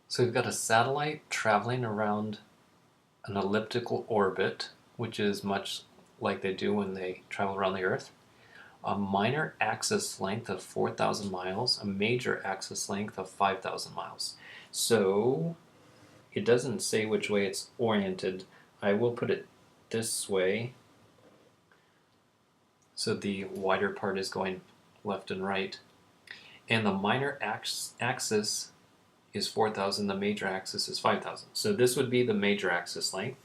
So we've got a satellite traveling around an elliptical orbit, which is much like they do when they travel around the Earth. A minor axis length of 4,000 miles, a major axis length of 5,000 miles. So it doesn't say which way it's oriented. I will put it this way. So the wider part is going left and right. And the minor axis is 4,000, the major axis is 5,000. So this would be the major axis length.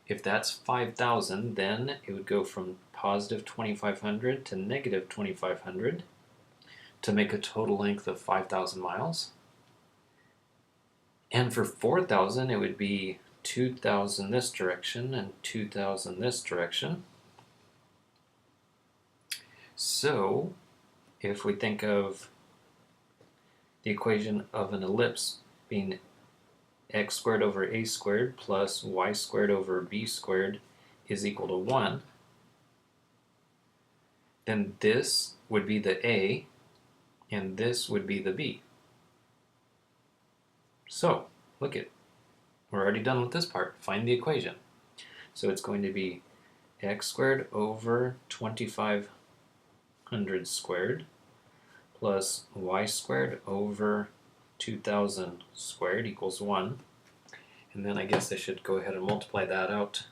If that's 5,000, then it would go from positive 2,500 to negative 2,500 to make a total length of 5,000 miles. And for 4,000, it would be 2,000 this direction and 2,000 this direction. So if we think of the equation of an ellipse being x squared over a squared plus y squared over b squared is equal to 1, then this would be the a and this would be the b. So look it, we're already done with this part. Find the equation. So it's going to be x squared over 2,500 squared plus y squared over 2,000 squared equals 1. And then I guess I should go ahead and multiply that out.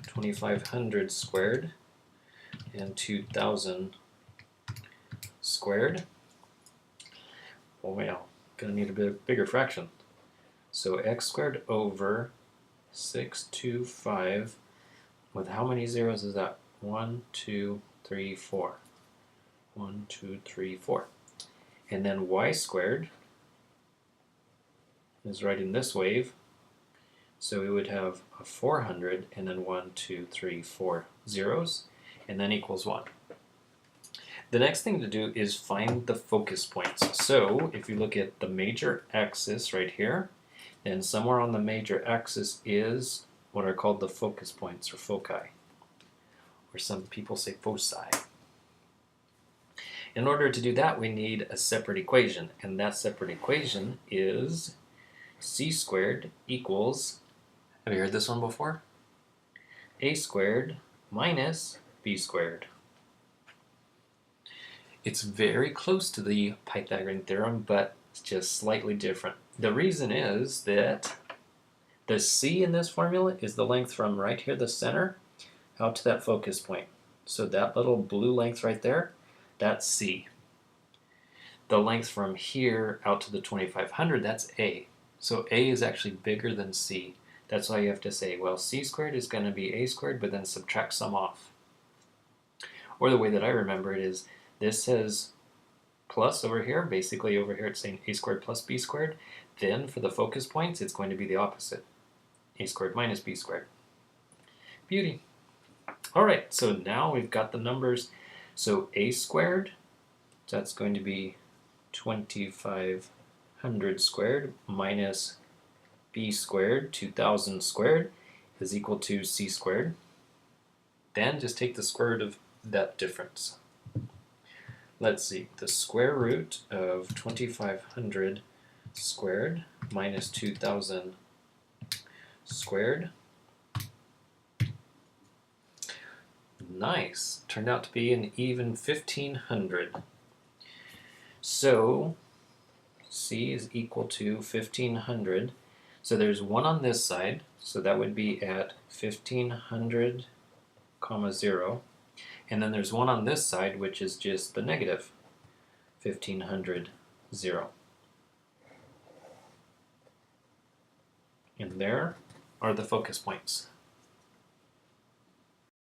2,500 squared and 2,000 squared. Well, gonna need a bit bigger fraction. So x squared over 625 with how many zeros is that? 1, 2, 3, 4. 1, 2, 3, 4. And then y squared is right in this wave. So we would have a 400 and then 1, 2, 3, 4 zeros and then equals 1. The next thing to do is find the focus points. So if you look at the major axis right here, then somewhere on the major axis is what are called the focus points or foci, or some people say foci. In order to do that, we need a separate equation, and that separate equation is c squared equals, have you heard this one before? A squared minus b squared. It's very close to the Pythagorean theorem, but it's just slightly different. The reason is that the c in this formula is the length from right here, the center, out to that focus point. So that little blue length right there, that's c. The length from here out to the 2,500, that's a. So a is actually bigger than c. That's why you have to say, well, c squared is going to be a squared, but then subtract some off. Or the way that I remember it is, this says plus over here. Basically over here it's saying a squared plus b squared. Then for the focus points, it's going to be the opposite. A squared minus b squared. Beauty. All right, so now we've got the numbers. So a squared, that's going to be 2,500 squared minus b squared, 2,000 squared, is equal to c squared. Then just take the square root of that difference. Let's see, the square root of 2,500 squared minus 2,000 squared. Nice, turned out to be an even 1,500. So c is equal to 1,500. So there's 1 on this side, so that would be at 1,500, 0. And then there's 1 on this side, which is just the negative 1,500, 0. And there are the focus points.